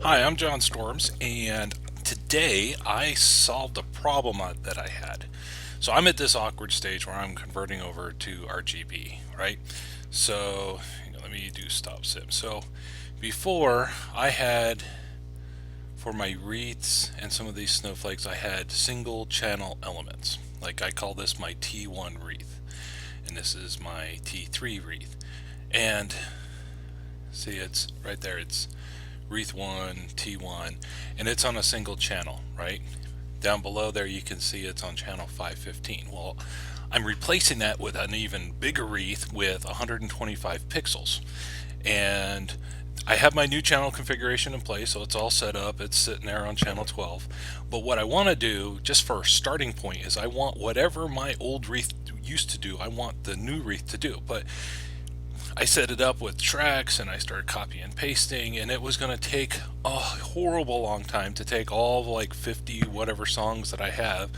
Hi, I'm John Storms, and today I solved a problem that I had. So I'm at this awkward stage where I'm converting over to RGB, right? So let me do stop sim. So before I had, for my wreaths and some of these snowflakes, I had single channel elements. Like I call this my T1 wreath, and this is my T3 wreath. And see, it's right there. It's wreath 1, T1, and it's on a single channel, right? Down below there you can see it's on channel 515. Well, I'm replacing that with an even bigger wreath with 125 pixels. And I have my new channel configuration in place, so it's all set up. It's sitting there on channel 12. But what I want to do, just for a starting point, is I want whatever my old wreath used to do, I want the new wreath to do. But I set it up with tracks and I started copying and pasting, and it was going to take a horrible long time to take all like 50 whatever songs that I have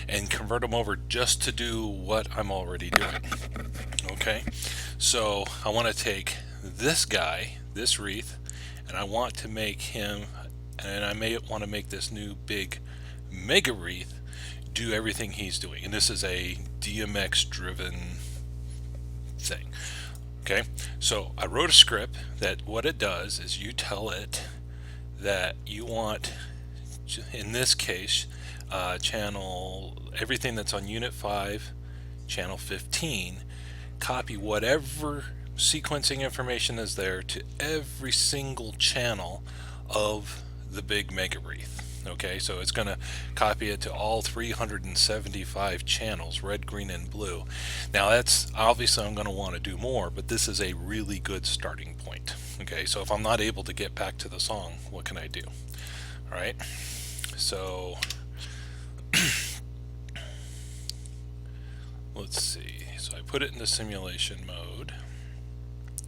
and convert them over just to do what I'm already doing. Okay, so I want to take this guy, this wreath, and I want to make him, and I may want to make this new big mega wreath do everything he's doing. And this is a DMX driven thing. Okay, so I wrote a script that what it does is you tell it that you want, in this case, channel, everything that's on unit 5, channel 15, copy whatever sequencing information is there to every single channel of the big mega wreath. Okay, so it's going to copy it to all 375 channels, red, green, and blue. Now that's obviously I'm going to want to do more, but this is a really good starting point. Okay, so if I'm not able to get back to the song, what can I do? All right, so let's see. So I put it in the simulation mode.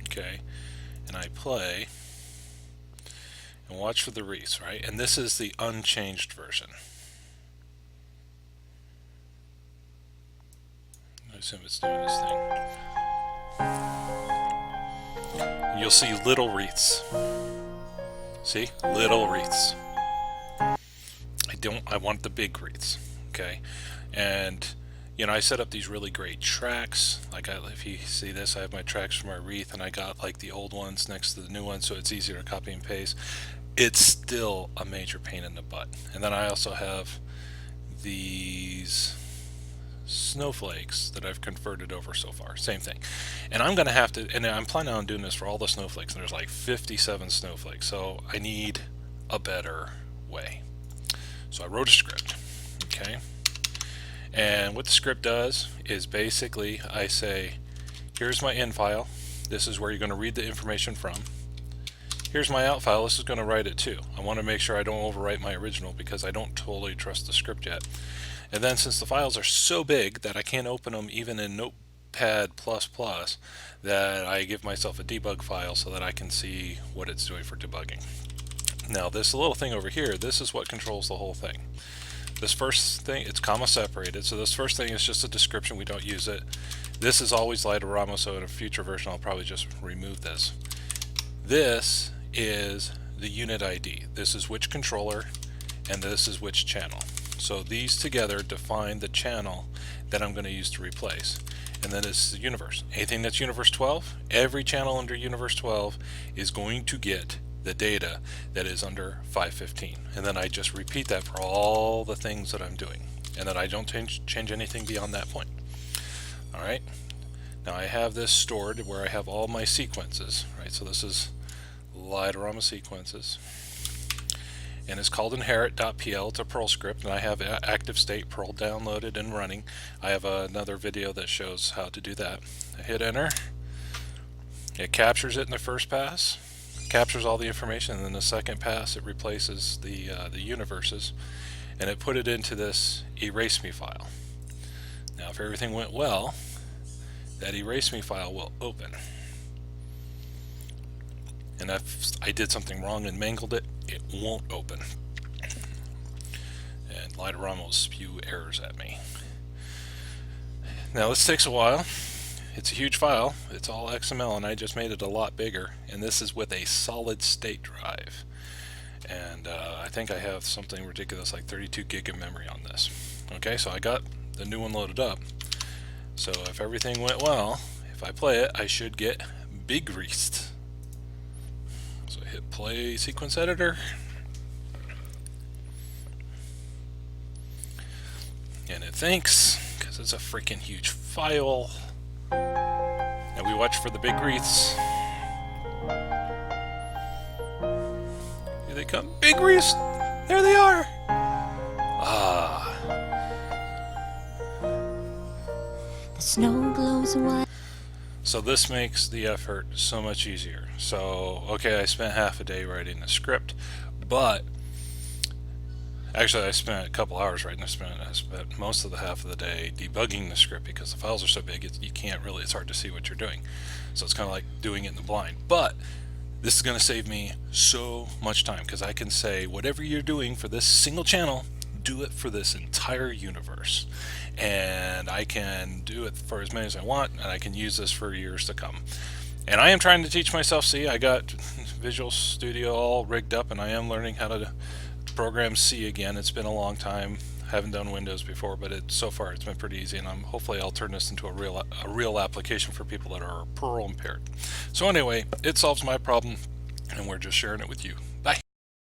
Okay, and I play and watch for the wreaths, right? And this is the unchanged version. I assume it's doing this thing. You'll see little wreaths. See? Little wreaths. I want the big wreaths. Okay? And I set up these really great tracks. Like if you see this, I have my tracks for my wreath, and I got like the old ones next to the new ones, so it's easier to copy and paste. It's still a major pain in the butt. And then I also have these snowflakes that I've converted over so far. Same thing. And I'm going to have to, and I'm planning on doing this for all the snowflakes, and there's like 57 snowflakes. So I need a better way. So I wrote a script. Okay. And what the script does is basically I say, here's my in file. This is where you're going to read the information from. Here's my out file. This is going to write it too. I want to make sure I don't overwrite my original because I don't totally trust the script yet. And then since the files are so big that I can't open them even in Notepad++, that I give myself a debug file so that I can see what it's doing for debugging. Now this little thing over here, this is what controls the whole thing. This first thing, it's comma separated, so this first thing is just a description, we don't use it. This is always Light-O-Rama, so in a future version I'll probably just remove this. This is the unit ID. This is which controller, and this is which channel. So these together define the channel that I'm going to use to replace. And then this is the universe. Anything that's universe 12, every channel under universe 12 is going to get the data that is under 515. And then I just repeat that for all the things that I'm doing. And then I don't change anything beyond that point. All right. Now I have this stored where I have all my sequences, right? So this is Light-O-Rama sequences, and it's called inherit.pl. It's a Perl script, and I have active state Perl downloaded and running. I have another video that shows how to do that. I hit enter. It captures it in the first pass, captures all the information, and then the second pass it replaces the universes, and it put it into this erase me file. Now if everything went well, that erase me file will open. And if I did something wrong and mangled it, it won't open. And Light-O-Rama will spew errors at me. Now this takes a while. It's a huge file. It's all XML, and I just made it a lot bigger. And this is with a solid state drive. And I think I have something ridiculous like 32 gig of memory on this. Okay, so I got the new one loaded up. So if everything went well, if I play it, I should get big greased. So I hit play sequence editor. And it thinks, because it's a freaking huge file. And we watch for the big wreaths. Here they come. Big wreaths! There they are! Ah. The snow glows white. So this makes the effort so much easier. So, okay, I spent half a day writing the script, but actually I spent a couple hours writing the script. I spent most of the half of the day debugging the script because the files are so big, you can't really, it's hard to see what you're doing. So it's kind of like doing it in the blind. But this is going to save me so much time because I can say whatever you're doing for this single channel, do it for this entire universe. And I can do it for as many as I want, and I can use this for years to come. And I am trying to teach myself. See, I got Visual Studio all rigged up, and I am learning how to program C again. It's been a long time. I haven't done Windows before, but so far it's been pretty easy, and hopefully I'll turn this into a real application for people that are Perl impaired. So anyway, it solves my problem, and we're just sharing it with you. Bye.